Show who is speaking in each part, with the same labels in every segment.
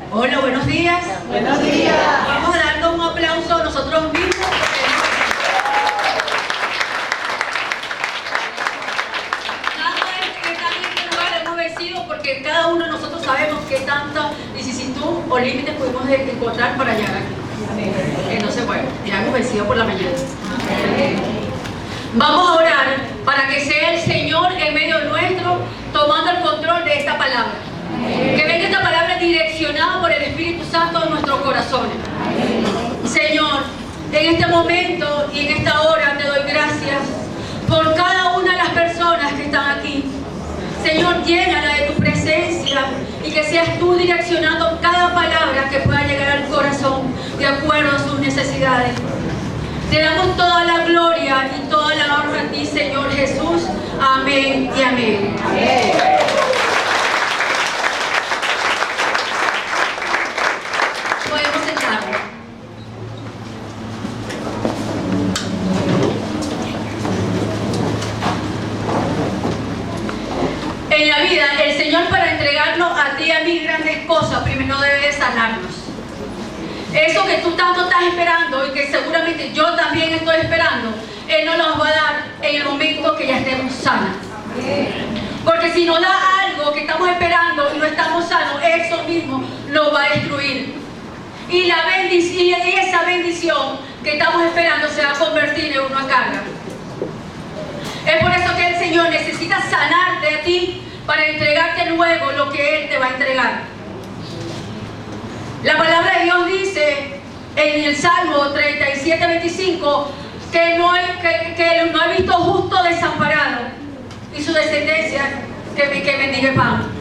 Speaker 1: Hola, buenos días.
Speaker 2: Buenos días.
Speaker 1: Vamos a darnos un aplauso a nosotros mismos. Nada es que tan en este lugar hemos vencido, porque cada uno de nosotros sabemos qué tanta vicisitud o límites pudimos encontrar para llegar aquí. Entonces, bueno, ya hemos vencido por la mañana. Vamos a orar para que sea el Señor en medio nuestro, tomando el control de esta palabra. Que venga esta palabra direccionada por el Espíritu Santo en nuestros corazones. Señor, en este momento y en esta hora te doy gracias por cada una de las personas que están aquí. Señor, llénala de tu presencia y que seas tú direccionando cada palabra que pueda llegar al corazón de acuerdo a sus necesidades. Te damos toda la gloria y toda la honra a ti, Señor Jesús. Amén y amén. Amén. Podemos sentarnos. En la vida, el Señor, para entregarnos a ti y a mí grandes cosas, primero debe de sanarnos. Eso que tú tanto estás esperando y que seguramente yo también estoy esperando, Él nos lo va a dar en el momento que ya estemos sanos. Porque si nos da algo que estamos esperando y no estamos sanos, eso mismo lo va a destruir. Y esa bendición que estamos esperando se va a convertir en una carga. Es por eso que el Señor necesita sanarte a ti para entregarte luego lo que Él te va a entregar. La palabra de Dios dice en el Salmo 37:25 que no he visto justo desamparado y su descendencia que bendiga pan.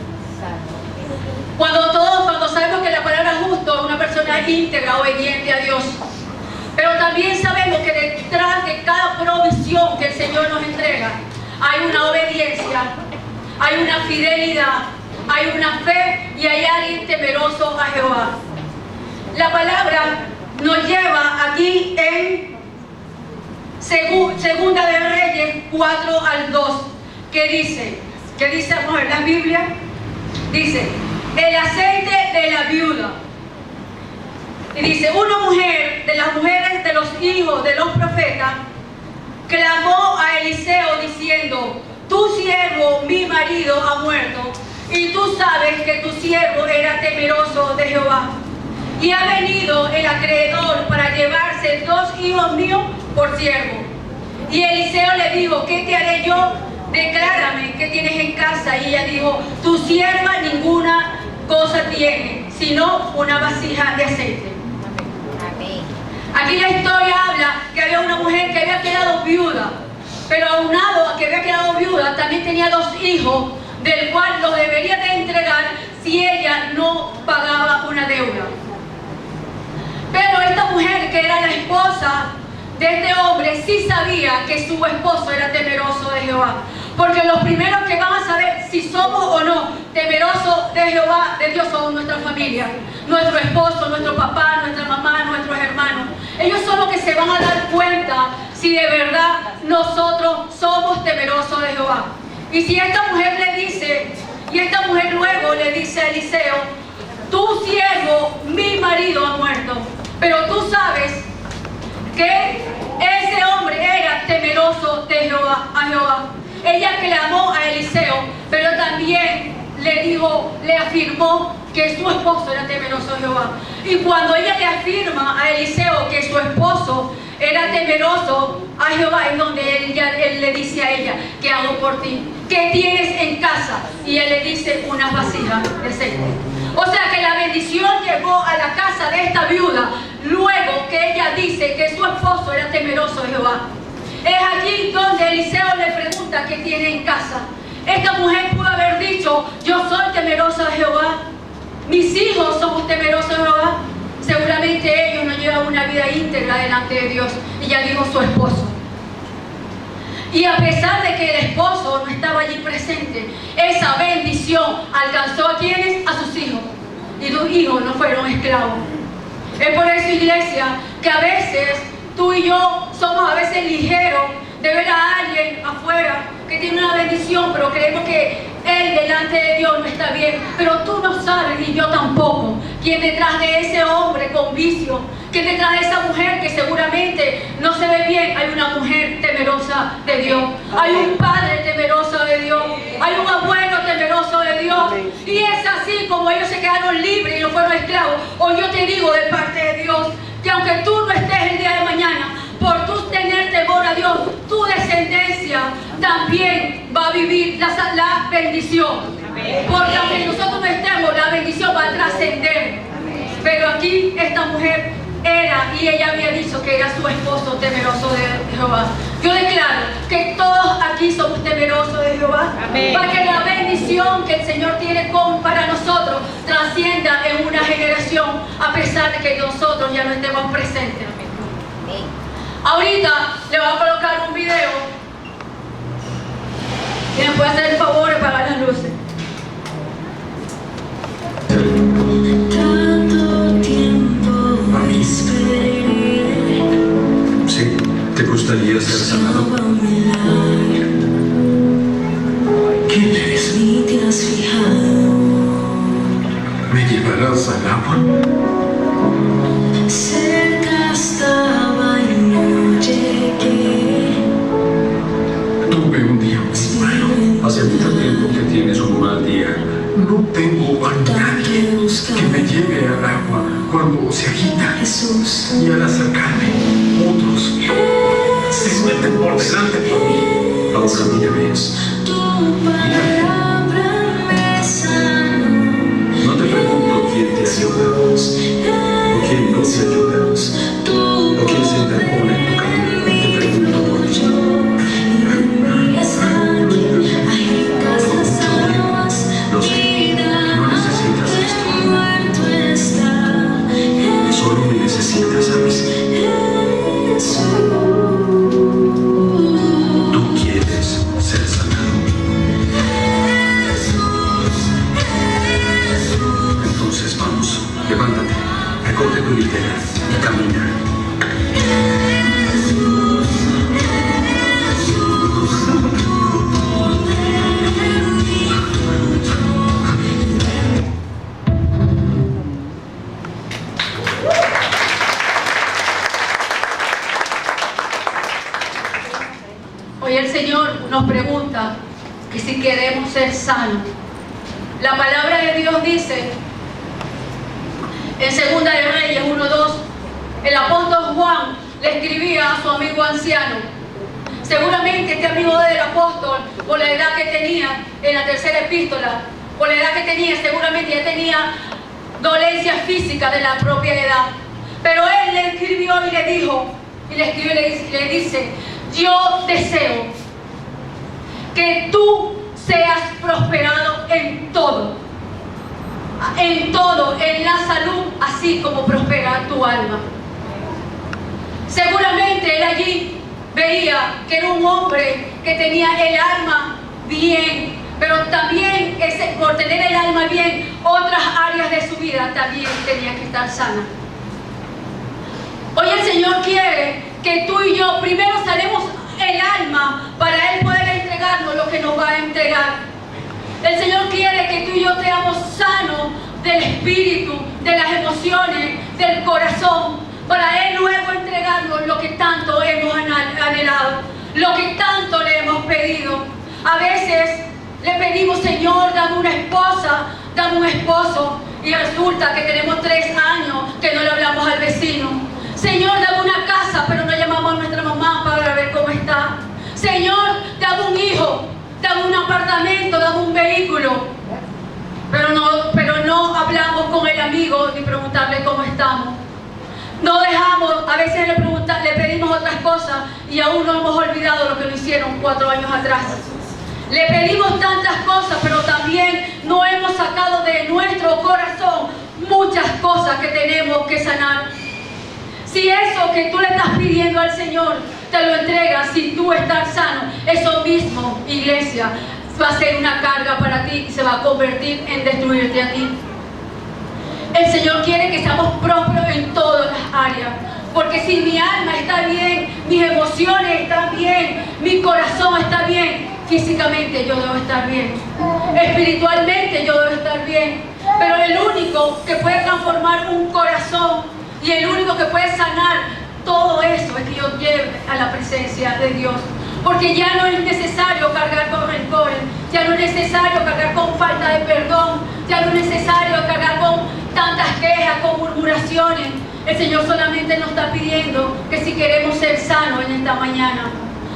Speaker 1: Cuando sabemos que la palabra justo es una persona íntegra, obediente a Dios, pero también sabemos que detrás de cada provisión que el Señor nos entrega hay una obediencia, hay una fidelidad, hay una fe y hay alguien temeroso a Jehová. La palabra nos lleva aquí en Segunda de Reyes 4:2, que dice, vamos a ver la Biblia, dice, el aceite de la viuda. Y dice, una mujer de las mujeres de los hijos de los profetas clamó a Eliseo diciendo, tu siervo, mi marido, ha muerto, y tú sabes que tu siervo era temeroso de Jehová. Y ha venido el acreedor para llevarse 2 hijos míos por siervo. Y Eliseo le dijo, ¿qué te haré yo? Declárame qué tienes en casa. Y ella dijo, tu sierva ninguna cosa tiene, sino una vasija de aceite. Amén. Aquí la historia habla que había una mujer que había quedado viuda, pero aunado a que había quedado viuda, también tenía 2 hijos, del cual los debería de entregar si ella no pagaba una deuda. Pero esta mujer, que era la esposa de este hombre, sí sabía que su esposo era temeroso de Jehová. Porque los primeros que van a saber si somos o no temerosos de Jehová, de Dios, son nuestra familia, nuestro esposo, nuestro papá, nuestra mamá, nuestros hermanos. Ellos son los que se van a dar cuenta si de verdad nosotros somos temerosos de Jehová. Y si esta mujer le dice, y esta mujer luego le dice a Eliseo, tu siervo, mi marido, ha muerto, pero tú sabes que ese hombre era temeroso de Jehová, a Jehová. Ella clamó a Eliseo, pero también le afirmó que su esposo era temeroso de Jehová. Y cuando ella le afirma a Eliseo que su esposo era temeroso a Jehová, es donde él le dice a ella, ¿qué hago por ti? ¿Qué tienes en casa? Y él le dice, unas vasijas de aceite. O sea que la bendición llegó a la casa de esta viuda luego que ella dice que su esposo era temeroso de Jehová. Es allí donde Eliseo le pregunta qué tiene en casa. Esta mujer pudo haber dicho, yo soy temerosa de Jehová, mis hijos somos temerosos de Jehová. Seguramente ellos no llevan una vida íntegra delante de Dios. Y ya dijo su esposo. Y a pesar de que el esposo no estaba allí presente, esa bendición alcanzó a quienes, a sus hijos. Y tus hijos no fueron esclavos. Es por eso, iglesia, que a veces tú y yo somos a veces ligeros de ver a alguien afuera que tiene una bendición, pero creemos que él delante de Dios no está bien, pero tú no sabes, y yo tampoco, quién detrás de ese hombre con vicio, quién detrás de esa mujer que seguramente no se ve bien. Hay una mujer temerosa de Dios, hay un padre temeroso de Dios, hay un abuelo temeroso de Dios, y es así como ellos se quedaron libres y no fueron esclavos. Hoy yo te digo de parte de Dios, que aunque tú no estés el día de mañana, por tú tener temor a Dios, tu descendencia también va a vivir la bendición. Porque aunque nosotros no estemos, la bendición va a trascender. Pero aquí esta mujer era, y ella había dicho que era su esposo temeroso de Jehová. Yo declaro que todos aquí somos temerosos de Jehová. Amén. Para que la bendición que el Señor tiene para nosotros trascienda en una generación, a pesar de que nosotros ya no estemos presentes. Amén. Ahorita le voy a colocar un video. Y me puede hacer el favor de apagar las luces.
Speaker 2: Tanto tiempo esperé.
Speaker 3: Sí, ¿te gustaría ser sanado? ¿Quién eres?
Speaker 2: Ni te has fijado.
Speaker 3: ¿Me llevarás al agua?
Speaker 2: Cerca estaba y no llegué.
Speaker 3: Tuve un día muy malo. Hace mucho tiempo que tienes un mal día. No tengo a nadie que me lleve al agua cuando se agita.
Speaker 2: Jesús,
Speaker 3: Y al acercarme, otros se meten por delante de mí. Ahora mírame.
Speaker 2: tu palabra me sanó.
Speaker 3: No te pregunto quién te ayuda o quién no te ayuda o quién se interpone en tu camino. Te pregunto por ti. Lo sé, no necesitas esto. Solo me necesitas, ¿sabes? Tú quieres ser sanado. Entonces vamos, levántate, recoge tu litera y camina.
Speaker 1: Hoy el Señor nos pregunta que si queremos ser sanos. La palabra de Dios dice en Segunda de Reyes 1:2, el apóstol Juan le escribía a su amigo anciano. Seguramente este amigo del apóstol, por la edad que tenía en la tercera epístola, por la edad que tenía, seguramente ya tenía dolencia física de la propia edad. Pero él le escribió y le dijo, le dice: yo deseo que tú seas prosperado en todo, en la salud, así como prospera tu alma. Seguramente él allí veía que era un hombre que tenía el alma bien, pero también por tener el alma bien, otras áreas de su vida también tenían que estar sanas. Hoy el Señor quiere que tú y yo primero sanemos el alma para Él poder entregarnos lo que nos va a entregar. El Señor quiere que tú y yo seamos sanos del espíritu, de las emociones, del corazón, para Él luego entregarnos lo que tanto hemos anhelado, lo que tanto le hemos pedido. A veces le pedimos: Señor, dame una esposa, dame un esposo, y resulta que tenemos 3 años que no le hablamos al vecino. Señor, dame una casa, pero no llamamos a nuestra mamá para ver cómo está. Señor, dame un hijo, dame un apartamento, dame un vehículo, pero no hablamos con el amigo ni preguntarle cómo estamos. No dejamos, a veces le pedimos otras cosas y aún no hemos olvidado lo que nos hicieron 4 años atrás. Le pedimos tantas cosas, pero también no hemos sacado de nuestro corazón muchas cosas que tenemos que sanar. Si eso que tú le estás pidiendo al Señor te lo entregas sin tú estar sano, eso mismo, iglesia, va a ser una carga para ti y se va a convertir en destruirte a ti. El Señor quiere que seamos prósperos en todas las áreas, porque si mi alma está bien, mis emociones están bien, mi corazón está bien, físicamente yo debo estar bien, espiritualmente yo debo estar bien, pero el único que puede transformar un corazón y el único que puede sanar todo eso es que yo lleve a la presencia de Dios. Porque ya no es necesario cargar con rencores, ya no es necesario cargar con falta de perdón, ya no es necesario cargar con tantas quejas, con murmuraciones. El Señor solamente nos está pidiendo que si queremos ser sanos en esta mañana,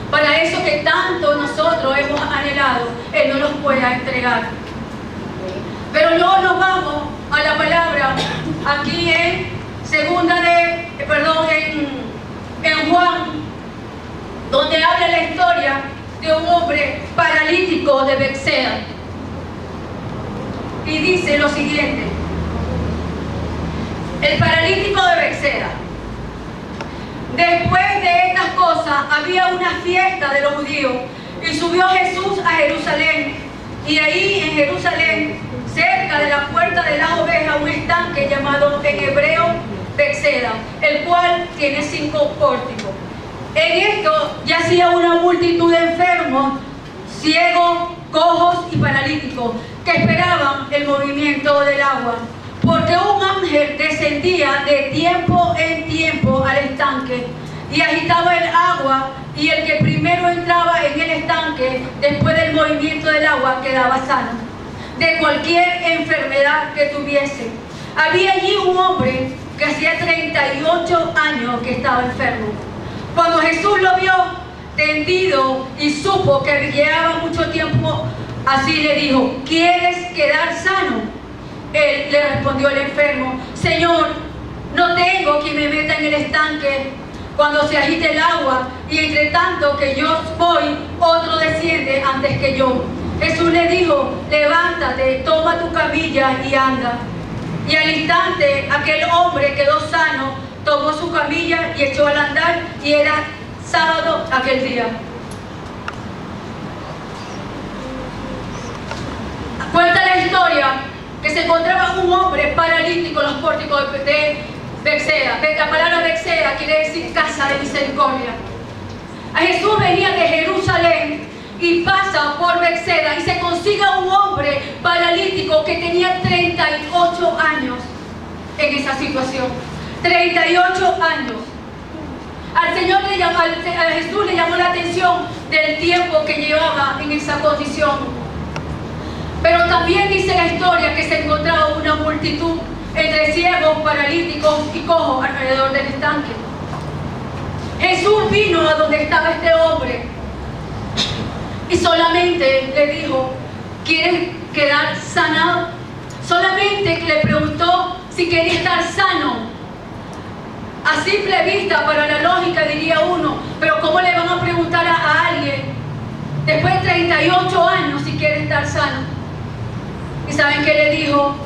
Speaker 1: para eso que tanto nosotros hemos anhelado, Él nos los pueda entregar. Pero luego nos vamos a la palabra aquí en en Juan, donde habla la historia de un hombre paralítico de Bethsaida. Y dice lo siguiente: el paralítico de Bethsaida. Después de estas cosas había una fiesta de los judíos y subió Jesús a Jerusalén, y ahí en Jerusalén, cerca de la puerta de las ovejas, un estanque llamado en hebreo Bethsaida, el cual tiene 5 pórticos. En esto yacía una multitud de enfermos, ciegos, cojos y paralíticos, que esperaban el movimiento del agua, porque un ángel descendía de tiempo en tiempo al estanque y agitaba el agua, y el que primero entraba en el estanque después del movimiento del agua quedaba sano de cualquier enfermedad que tuviese. Había allí un hombre que hacía 38 años que estaba enfermo. Cuando Jesús lo vio tendido y supo que llevaba mucho tiempo así, le dijo: ¿quieres quedar sano? Él le respondió el enfermo: Señor, no tengo quien me meta en el estanque cuando se agite el agua, y entre tanto que yo voy, otro desciende antes que yo. Jesús le dijo: levántate, toma tu camilla y anda. Y al instante aquel hombre quedó sano, tomó su camilla y echó al andar, y era sábado aquel día. Cuenta la historia que se encontraba un hombre paralítico en los pórticos de Bethsaida. La palabra Bethsaida quiere decir casa de misericordia. A Jesús venía de Jerusalén y pasa por Bethsaida y se consigue un hombre paralítico que tenía 38 años en esa situación. 38 años. A Jesús le llamó la atención del tiempo que llevaba en esa condición. Pero también dice la historia que se encontraba una multitud entre ciegos, paralíticos y cojos alrededor del estanque. Jesús vino a donde estaba este hombre y solamente le dijo: ¿quieres quedar sanado? Solamente le preguntó si quería estar sano. A simple vista, para la lógica, diría uno: pero ¿cómo le van a preguntar a alguien después de 38 años si quiere estar sano? ¿Y saben qué le dijo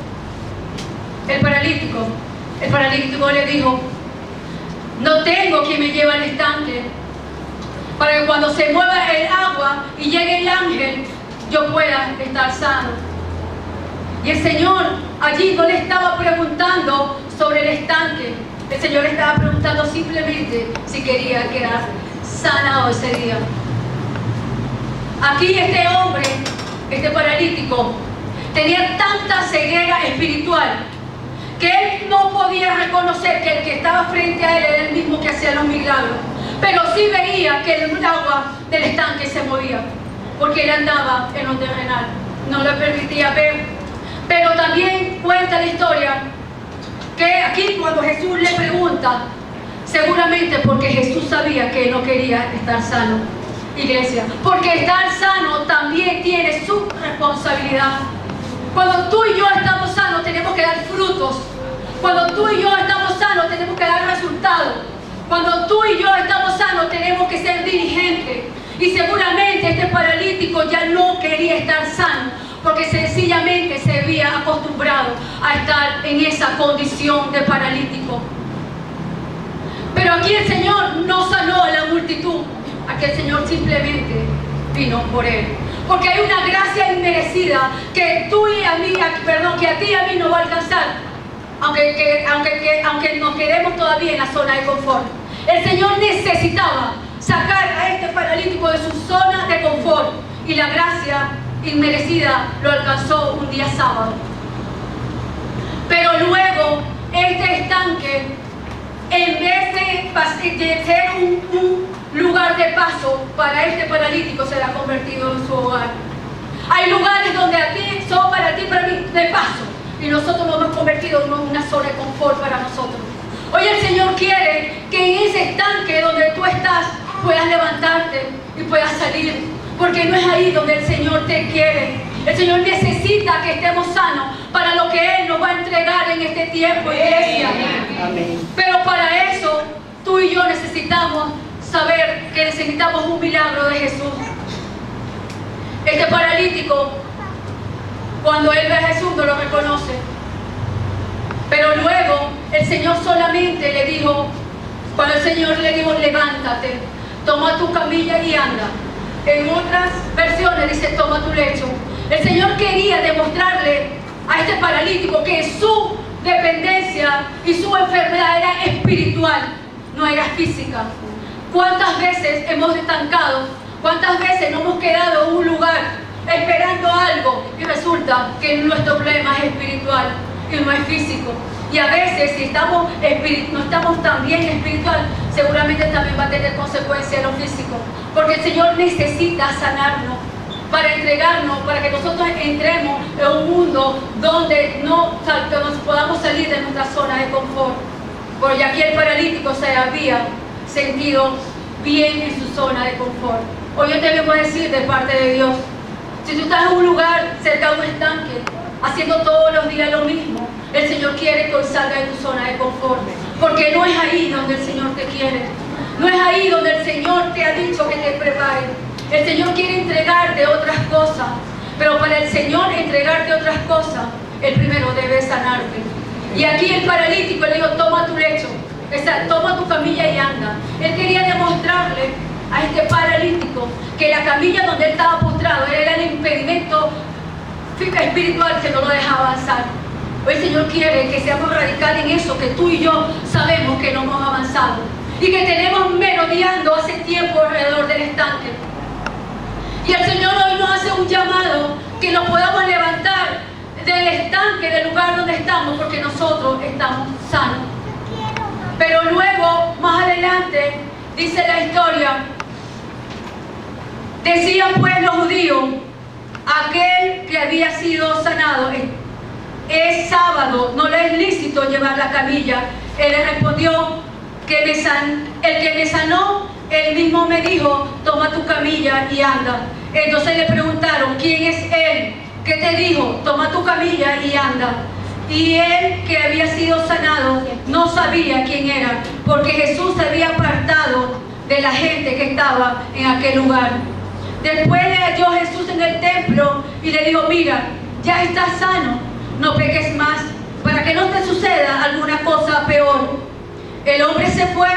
Speaker 1: el paralítico? El paralítico le dijo: no tengo quien me lleve al estanque, para que cuando se mueva el agua y llegue el ángel, yo pueda estar sano. Y el Señor allí no le estaba preguntando sobre el estanque. El Señor le estaba preguntando simplemente si quería quedar sanado ese día. Aquí este hombre, este paralítico, tenía tanta ceguera espiritual que él no podía reconocer que el que estaba frente a él era el mismo que hacía los milagros, pero sí veía que el agua del estanque se movía, porque él andaba en lo terrenal, no le permitía ver. Pero también cuenta la historia que aquí, cuando Jesús le pregunta, seguramente porque Jesús sabía que él no quería estar sano, iglesia, porque estar sano también tiene su responsabilidad. Cuando tú y yo estamos sanos, tenemos que dar frutos. Cuando tú y yo estamos sanos, tenemos que dar resultados. Cuando tú y yo estamos sanos, tenemos que ser diligentes. Y seguramente este paralítico ya no quería estar sano, porque sencillamente se había acostumbrado a estar en esa condición de paralítico. Pero aquí el Señor no sanó a la multitud. Aquí el Señor simplemente vino por él. Porque hay una gracia inmerecida que tú y a mí, que a ti y a mí no va a alcanzar, aunque nos quedemos todavía en la zona de confort. El Señor necesitaba sacar a este paralítico de su zona de confort y la gracia inmerecida lo alcanzó un día sábado. Pero luego este estanque, en vez de ser un lugar de paso para este paralítico, se le ha convertido en su hogar. Hay lugares donde aquí son para ti, para mí, de paso, y nosotros nos hemos convertido en una zona de confort para nosotros. Hoy el Señor quiere que en ese estanque donde tú estás puedas levantarte y puedas salir, porque no es ahí donde el Señor te quiere. El Señor necesita que estemos sanos para lo que Él nos va a entregar en este tiempo, iglesia.
Speaker 4: Amén.
Speaker 1: Pero para eso, tú y yo necesitamos saber que necesitamos un milagro de Jesús. Este paralítico, cuando él ve a Jesús, no lo reconoce. Pero luego, el Señor solamente le dijo, cuando el Señor le dijo, levántate, toma tu camilla y anda. En otras versiones dice, toma tu lecho. El Señor quería demostrarle a este paralítico que su dependencia y su enfermedad era espiritual, no era física. ¿Cuántas veces hemos estancado? ¿Cuántas veces nos hemos quedado en un lugar esperando algo y resulta que nuestro problema es espiritual y no es físico? Y a veces si no estamos tan bien espiritual, seguramente también va a tener consecuencias en lo físico. Porque el Señor necesita sanarnos para entregarnos, para que nosotros entremos en un mundo donde nos podamos salir de nuestra zona de confort. Porque aquí el paralítico se había sentido bien en su zona de confort. Hoy yo te vengo a decir de parte de Dios, si tú estás en un lugar cerca de un estanque, haciendo todos los días lo mismo, el Señor quiere que hoy salga de tu zona de confort, porque no es ahí donde el Señor te quiere, no es ahí donde el Señor te ha dicho que te prepare. El Señor quiere entregarte otras cosas, pero para el Señor entregarte otras cosas, el primero debe sanarte. Y aquí el paralítico le dijo, toma tu lecho, toma tu camilla y anda. Él quería demostrarle a este paralítico que la camilla donde él estaba postrado era el impedimento espiritual que no lo dejaba avanzar. Hoy el Señor quiere que seamos radicales en eso, que tú y yo sabemos que no hemos avanzado y que tenemos merodeando hace tiempo alrededor del estanque. Y el Señor hoy nos hace un llamado que nos podamos levantar del estanque, del lugar donde estamos, porque nosotros estamos sanos. Pero luego, más adelante, dice la historia, decían pues los judíos, aquel que había sido sanado, es sábado, no le es lícito llevar la camilla. Él le respondió, el que me sanó, él mismo me dijo, toma tu camilla y anda. Entonces le preguntaron, ¿quién es él? ¿Qué te dijo? Toma tu camilla y anda. Y él que había sido sanado no sabía quién era, porque Jesús se había apartado de la gente que estaba en aquel lugar. Después le halló Jesús en el templo y le dijo, mira, ya estás sano, no peques más, para que no te suceda alguna cosa peor. El hombre se fue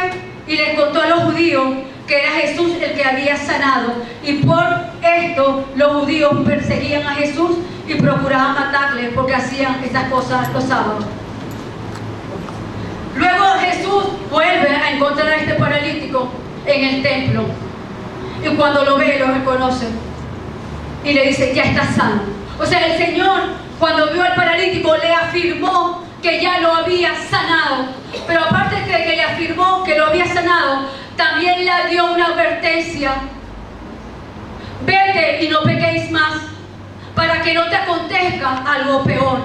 Speaker 1: y le contó a los judíos que era Jesús el que había sanado, y por esto los judíos perseguían a Jesús y procuraban matarle porque hacían estas cosas los sábados. Luego Jesús vuelve a encontrar a este paralítico en el templo, y cuando lo ve lo reconoce y le dice, ya está sano. O sea, el Señor, cuando vio al paralítico, le afirmó que ya lo había sanado. Pero aparte de que le afirmó que lo había sanado, también le dio una advertencia: vete y no pequéis más, para que no te acontezca algo peor.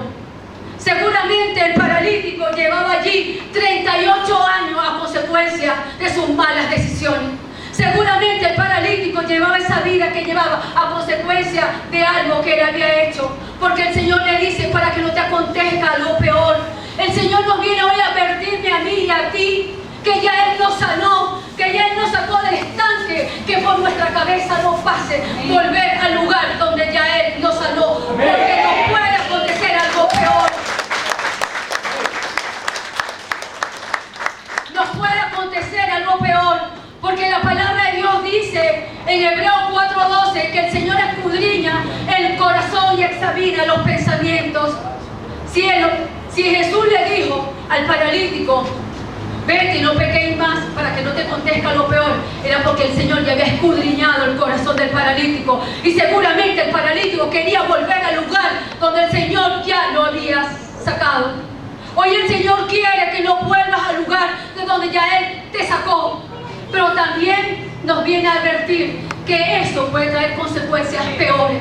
Speaker 1: Seguramente el paralítico llevaba allí 38 años a consecuencia de sus malas decisiones. Seguramente el paralítico llevaba esa vida que llevaba a consecuencia de algo que él había hecho. Porque el Señor le dice, para que no te acontezca algo peor. El Señor nos viene hoy a advertirme a mí y a ti que ya Él nos sanó, que ya Él nos sacó del estanque, que por nuestra cabeza no pase volver al lugar donde ya Él nos sanó. Porque nos puede acontecer algo peor. Nos puede acontecer algo peor. Porque la palabra de Dios dice en Hebreos 4:12 que el Señor escudriña el corazón y examina los pensamientos. Si Jesús le dijo al paralítico, vete y no pequéis más para que no te acontezca lo peor. Era porque el Señor ya había escudriñado el corazón del paralítico, y seguramente el paralítico quería volver al lugar donde el Señor ya lo había sacado. Hoy el Señor quiere que no vuelvas al lugar de donde ya Él te sacó, pero también nos viene a advertir que eso puede traer consecuencias peores.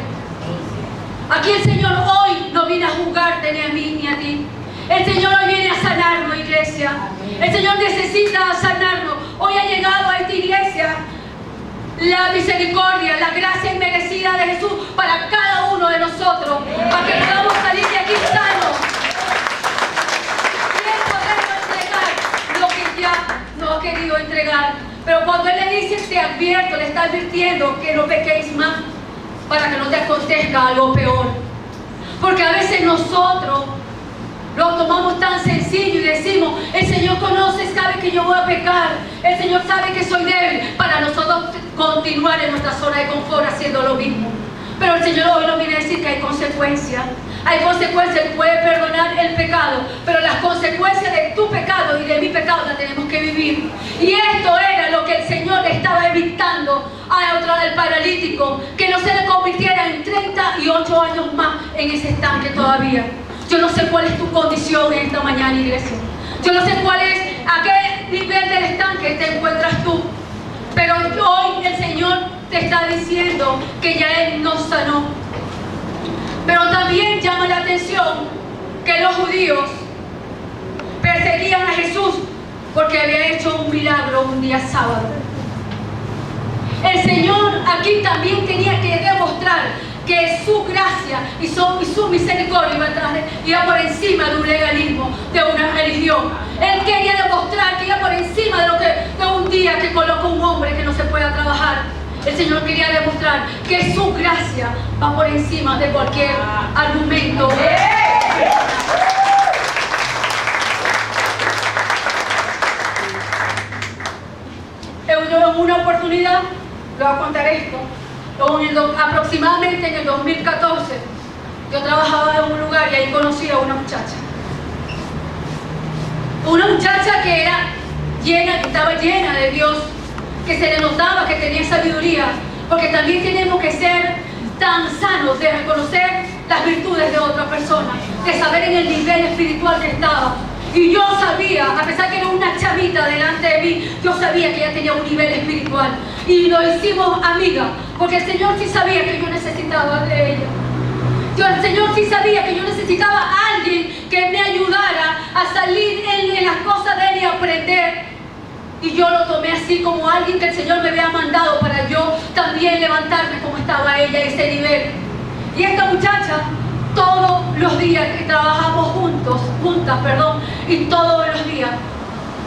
Speaker 1: Aquí el Señor hoy no viene a juzgarte ni a mí ni a ti. El Señor hoy viene a sanarnos, iglesia. El Señor necesita sanarnos. Hoy ha llegado a esta iglesia la misericordia, la gracia inmerecida de Jesús para cada uno de nosotros, para que podamos salir de aquí sanos y poder entregar lo que ya no ha querido entregar. Pero cuando Él le dice, te advierto, le está advirtiendo que no pequéis más para que no te acontezca algo peor. Porque a veces nosotros lo tomamos tan sencillo y decimos, el Señor conoce, sabe que yo voy a pecar, el Señor sabe que soy débil, para nosotros continuar en nuestra zona de confort haciendo lo mismo. Pero el Señor hoy nos viene a decir que hay consecuencias. Hay consecuencias. Él puede perdonar el pecado, pero las consecuencias de tu pecado y de mi pecado las tenemos que vivir. Y esto era lo que el Señor le estaba evitando al paralítico, que no se le convirtiera en 38 años más en ese estanque todavía. Yo no sé cuál es tu condición en esta mañana, iglesia. Yo no sé a qué nivel del estanque te encuentras tú. Pero hoy el Señor te está diciendo que ya Él nos sanó. Pero también llama la atención que los judíos perseguían a Jesús porque había hecho un milagro un día sábado. El Señor aquí también tenía que demostrar que su gracia y su misericordia iba por encima de un legalismo, de una religión. Él quería demostrar que iba por encima de un día que colocó un hombre que no se pueda trabajar. El Señor quería demostrar que su gracia va por encima de cualquier argumento. En una oportunidad, le voy a contar esto, aproximadamente en el 2014, yo trabajaba en un lugar y ahí conocí a una muchacha. Una muchacha que estaba llena de Dios, que se le notaba que tenía sabiduría, porque también tenemos que ser tan sanos de reconocer las virtudes de otra persona, de saber en el nivel espiritual que estaba. Y yo sabía, a pesar que era una chavita delante de mí, yo sabía que ella tenía un nivel espiritual. Y lo hicimos amiga, porque el Señor sí sabía que yo necesitaba de ella. El Señor sí sabía que yo necesitaba a alguien que me ayudara a salir en las cosas de Él y aprender. Y yo lo tomé así como alguien que el Señor me había mandado para yo también levantarme como estaba ella a ese nivel. Y esta muchacha, todos los días que trabajamos juntas, y todos los días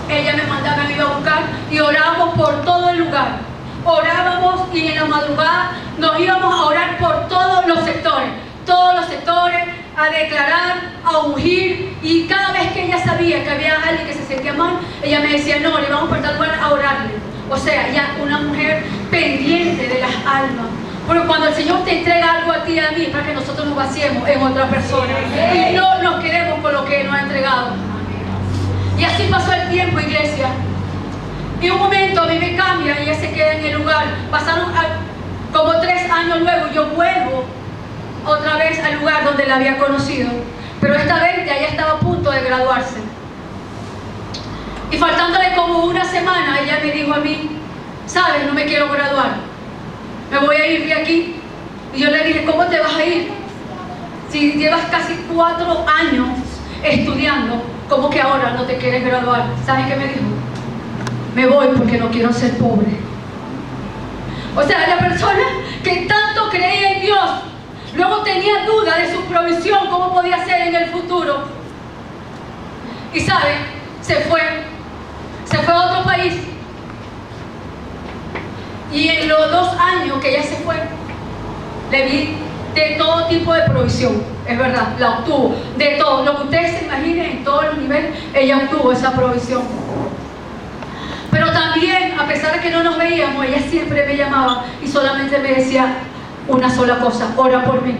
Speaker 1: ella me mandaba, me iba a buscar y orábamos por todo el lugar. Orábamos y en la madrugada nos íbamos a orar por todos los sectores, a declarar, a ungir. Y cada vez que ella sabía que había alguien que se sentía mal, ella me decía, no, le vamos por tal lugar a orarle. O sea, ya una mujer pendiente de las almas. Porque cuando el Señor te entrega algo a ti y a mí, es para que nosotros nos vaciemos en otra persona y no nos quedemos con lo que nos ha entregado. Y así pasó el tiempo, iglesia. Y un momento a mí me cambia y ella se queda en el lugar. Pasaron como 3 años luego, yo vuelvo otra vez al lugar donde la había conocido. Pero esta vez ya ella estaba a punto de graduarse. Y faltándole como una semana, ella me dijo a mí, ¿sabes? No me quiero graduar. Me voy a ir de aquí. Y yo le dije, ¿cómo te vas a ir? Si llevas casi 4 años estudiando, ¿cómo que ahora no te quieres graduar? ¿Sabes qué me dijo? Me voy porque no quiero ser pobre. O sea, la persona que tanto creía en Dios, luego tenía duda de su provisión, cómo podía ser en el futuro. Y ¿sabe? Se fue a otro país. Y en los 2 años que ella se fue, le vi de todo tipo de provisión, es verdad, la obtuvo, de todo, lo que ustedes se imaginen, en todos los niveles, ella obtuvo esa provisión. Pero también, a pesar de que no nos veíamos, ella siempre me llamaba y solamente me decía una sola cosa, ora por mí.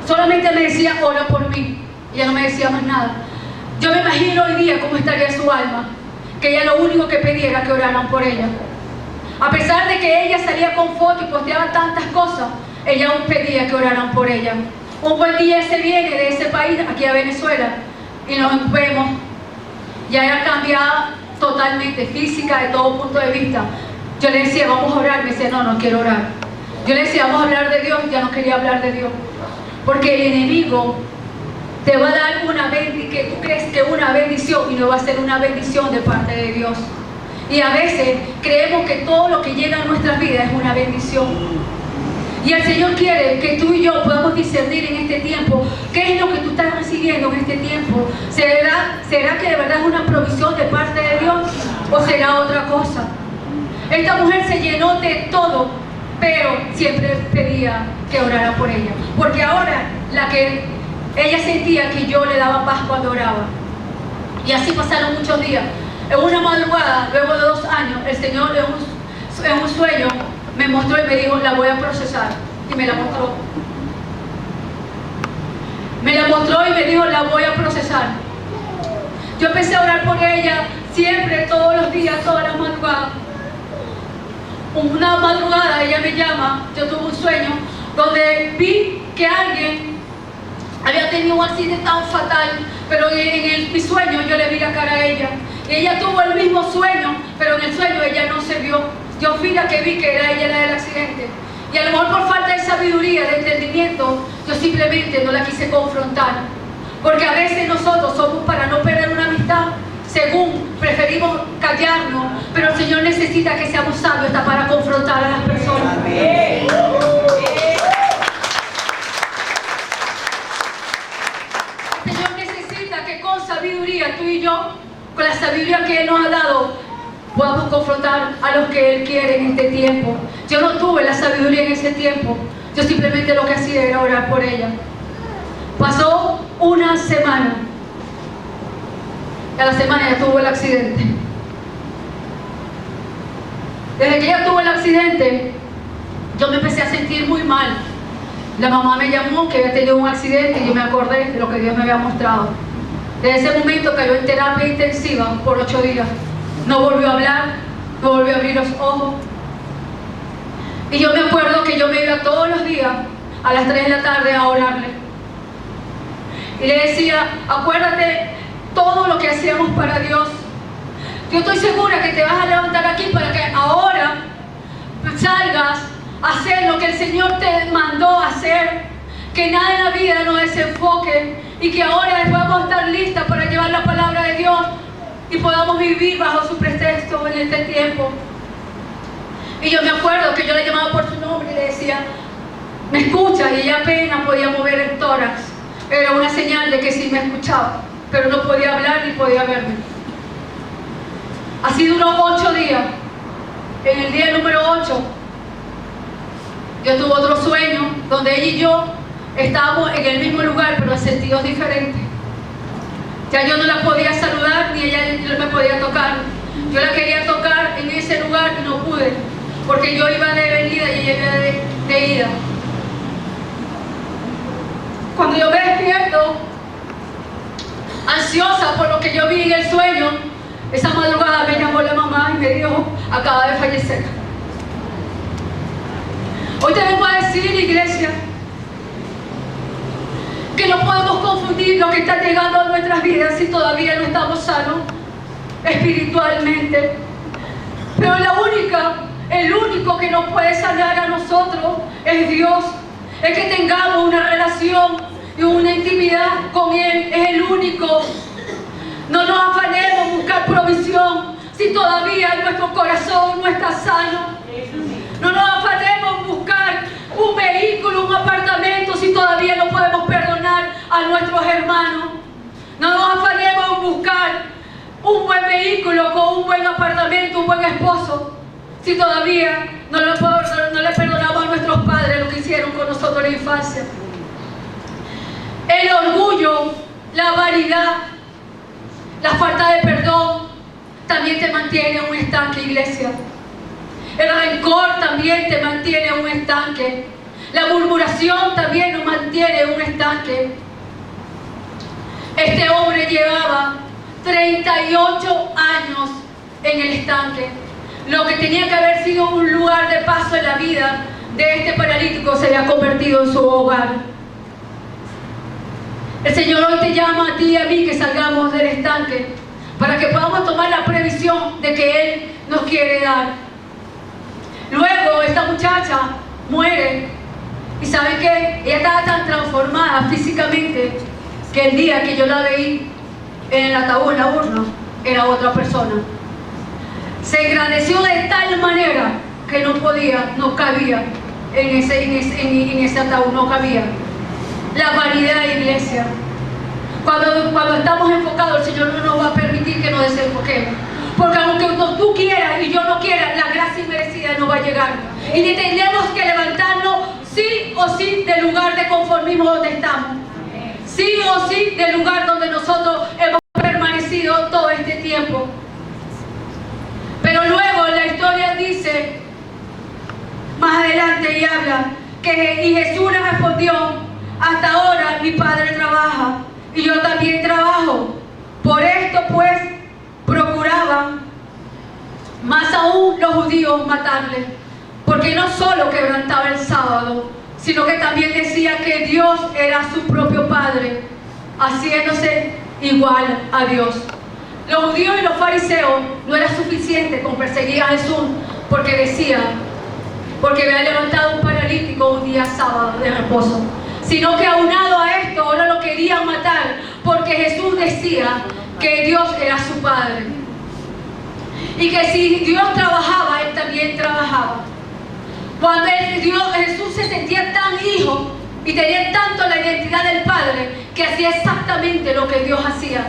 Speaker 1: Solamente me decía, ora por mí, ella no me decía más nada. Yo me imagino hoy día cómo estaría su alma, que ella lo único que pedía era que oraran por ella. A pesar de que ella salía con fotos y posteaba tantas cosas, ella aún pedía que oraran por ella. Un buen día se viene de ese país aquí a Venezuela y nos vemos. Ya era cambiada totalmente, física, de todo punto de vista. Yo le decía, vamos a orar, me decía, no, no quiero orar. Yo le decía, vamos a hablar de Dios, ya no quería hablar de Dios. Porque el enemigo te va a dar una bendición, que tú crees que es una bendición y no va a ser una bendición de parte de Dios. Y a veces creemos que todo lo que llega a nuestras vidas es una bendición. Y el Señor quiere que tú y yo podamos discernir en este tiempo qué es lo que tú estás recibiendo en este tiempo. ¿Será que de verdad es una provisión de parte de Dios o será otra cosa? Esta mujer se llenó de todo, pero siempre pedía que orara por ella. Porque ahora ella sentía que yo le daba paz cuando oraba. Y así pasaron muchos días. En una madrugada, luego de 2 años, el Señor en un sueño me mostró y me dijo, la voy a procesar. Y me la mostró. Me la mostró y me dijo, la voy a procesar. Yo empecé a orar por ella siempre, todos los días, todas las madrugadas. Una madrugada ella me llama, yo tuve un sueño donde vi que alguien había tenido un accidente tan fatal, pero en mi sueño yo le vi la cara a ella. Y ella tuvo el mismo sueño, pero en el sueño ella no se vio. Yo fui la que vi que era ella la del accidente. Y a lo mejor por falta de sabiduría, de entendimiento, yo simplemente no la quise confrontar. Porque a veces nosotros somos para no perder una amistad, según preferimos callarnos, pero el Señor necesita que seamos sabios hasta para confrontar a las personas.
Speaker 4: Amén.
Speaker 1: El Señor necesita que con sabiduría, tú y yo, con la sabiduría que Él nos ha dado, podamos confrontar a los que Él quiere en este tiempo. Yo no tuve la sabiduría en ese tiempo. Yo simplemente lo que hacía era orar por ella. Pasó una semana. Y a la semana ya tuvo el accidente. Desde que ella tuvo el accidente, yo me empecé a sentir muy mal. La mamá me llamó que había tenido un accidente y yo me acordé de lo que Dios me había mostrado. Desde ese momento cayó en terapia intensiva por 8 días. No volvió a hablar, no volvió a abrir los ojos. Y yo me acuerdo que yo me iba todos los días a las 3 de la tarde a orarle. Y le decía, acuérdate todo lo que hacíamos para Dios. Yo estoy segura que te vas a levantar aquí para que ahora salgas a hacer lo que el Señor te mandó a hacer. Que nada en la vida nos desenfoque y que ahora podamos estar listas para llevar la palabra de Dios y podamos vivir bajo su pretexto en este tiempo. Y yo me acuerdo que yo le llamaba por su nombre y le decía, ¿me escuchas? Y ella apenas podía mover el tórax. Era una señal de que sí me escuchaba, pero no podía hablar ni podía verme. Así duró 8 días. En el día número 8, yo tuve otro sueño donde ella y yo estábamos en el mismo lugar, pero en sentidos diferentes. Ya yo no la podía saludar, ni ella me podía tocar. Yo la quería tocar en ese lugar y no pude, porque yo iba de venida y ella iba de ida. Cuando yo me despierto, ansiosa por lo que yo vi en el sueño, esa madrugada me llamó la mamá y me dijo, acaba de fallecer. Hoy te vengo a decir, iglesia, que no podemos confundir lo que está llegando a nuestras vidas si todavía no estamos sanos espiritualmente. Pero el único que nos puede sanar a nosotros es Dios. Es que tengamos una relación y una intimidad con Él. Es el único. No nos afanemos en buscar provisión si todavía nuestro corazón no está sano. No nos afanemos en buscar un vehículo, un apartamento si todavía no podemos perdonar a nuestros hermanos. No nos afanemos en buscar un buen vehículo con un buen apartamento, un buen esposo si todavía no le perdonamos a nuestros padres lo que hicieron con nosotros en la infancia. El orgullo, la vanidad, la falta de perdón también te mantiene en un estanque, iglesia. El rencor también te mantiene en un estanque. La murmuración también nos mantiene en un estanque. Este hombre llevaba 38 años en el estanque. Lo que tenía que haber sido un lugar de paso en la vida de este paralítico se había convertido en su hogar. El Señor hoy te llama a ti y a mí que salgamos del estanque para que podamos tomar la previsión de que Él nos quiere dar. Luego esta muchacha muere y ¿saben qué? Ella estaba tan transformada físicamente que el día que yo la veí en el ataúd, en la urna, era otra persona. Se engrandeció de tal manera que no podía, no cabía en ese ataúd, no cabía. La vanidad de la iglesia. Cuando estamos enfocados, el Señor no nos va a permitir que nos desenfoquemos. Porque aunque tú quieras y yo no quiera, la gracia inmerecida no va a llegar. Y tenemos que levantarnos sí o sí del lugar de conformismo donde estamos. Sí o sí del lugar donde nosotros hemos permanecido todo este tiempo. Pero luego la historia dice, más adelante y habla, y Jesús le respondió: hasta ahora mi padre trabaja y yo también trabajo. Por esto pues procuraban más aún los judíos matarle, porque no solo quebrantaba el sábado, sino que también decía que Dios era su propio Padre, haciéndose igual a Dios. Los judíos y los fariseos no era suficiente con perseguir a Jesús porque había levantado un paralítico un día sábado de reposo, sino que aunado a esto ahora lo querían matar porque Jesús decía que Dios era su Padre y que si Dios trabajaba, Él también trabajaba. Cuando Jesús se sentía tan hijo y tenía tanto la identidad del Padre que hacía exactamente lo que Dios hacía.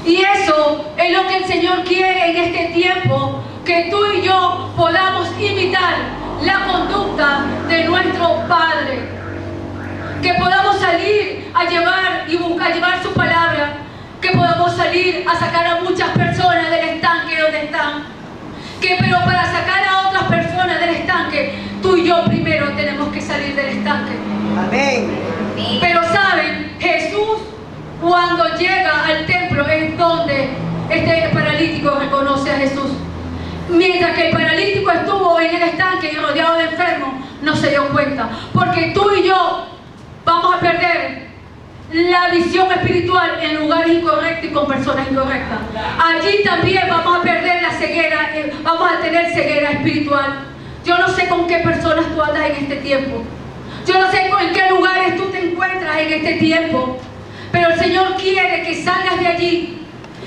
Speaker 1: Y eso es lo que el Señor quiere en este tiempo, que tú y yo podamos imitar la conducta de nuestro Padre, que podamos salir a llevar a llevar su palabra, que podamos salir a sacar a muchas personas del estanque donde están, pero para sacar a otras personas del estanque, tú y yo primero tenemos que salir del estanque.
Speaker 4: Amén.
Speaker 1: Pero saben, Jesús cuando llega al templo es donde este paralítico reconoce a Jesús. Mientras que el paralítico estuvo en el estanque y rodeado de enfermos, no se dio cuenta. Porque tú y yo vamos a perder la visión espiritual en lugares incorrectos y con personas incorrectas. Allí también vamos a perder la ceguera, vamos a tener ceguera espiritual. Yo no sé con qué personas tú andas en este tiempo. Yo no sé en qué lugares tú te encuentras en este tiempo. Pero el Señor quiere que salgas de allí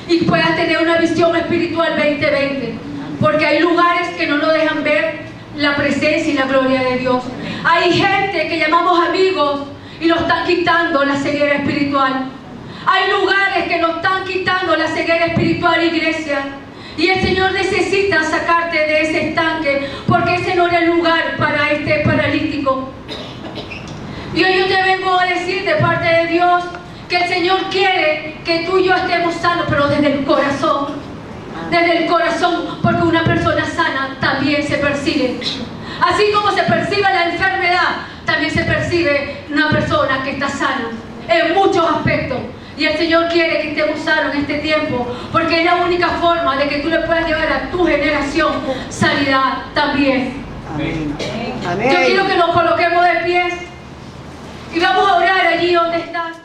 Speaker 1: y puedas tener una visión espiritual 2020. Porque hay lugares que no nos dejan ver la presencia y la gloria de Dios. Hay gente que llamamos amigos y nos están quitando la ceguera espiritual. Hay lugares que nos están quitando la ceguera espiritual, iglesia. Y el Señor necesita sacarte de ese estanque, porque ese no era el lugar para este paralítico. Y hoy yo te vengo a decir de parte de Dios que el Señor quiere que tú y yo estemos sanos, pero desde el corazón. Desde el corazón, porque una persona sana también se percibe. Así como se percibe la enfermedad, también se percibe una persona que está sana en muchos aspectos. Y el Señor quiere que estemos sanos en este tiempo, porque es la única forma de que tú le puedas llevar a tu generación sanidad también.
Speaker 4: Amén.
Speaker 1: Yo quiero que nos coloquemos de pies y vamos a orar allí donde estás.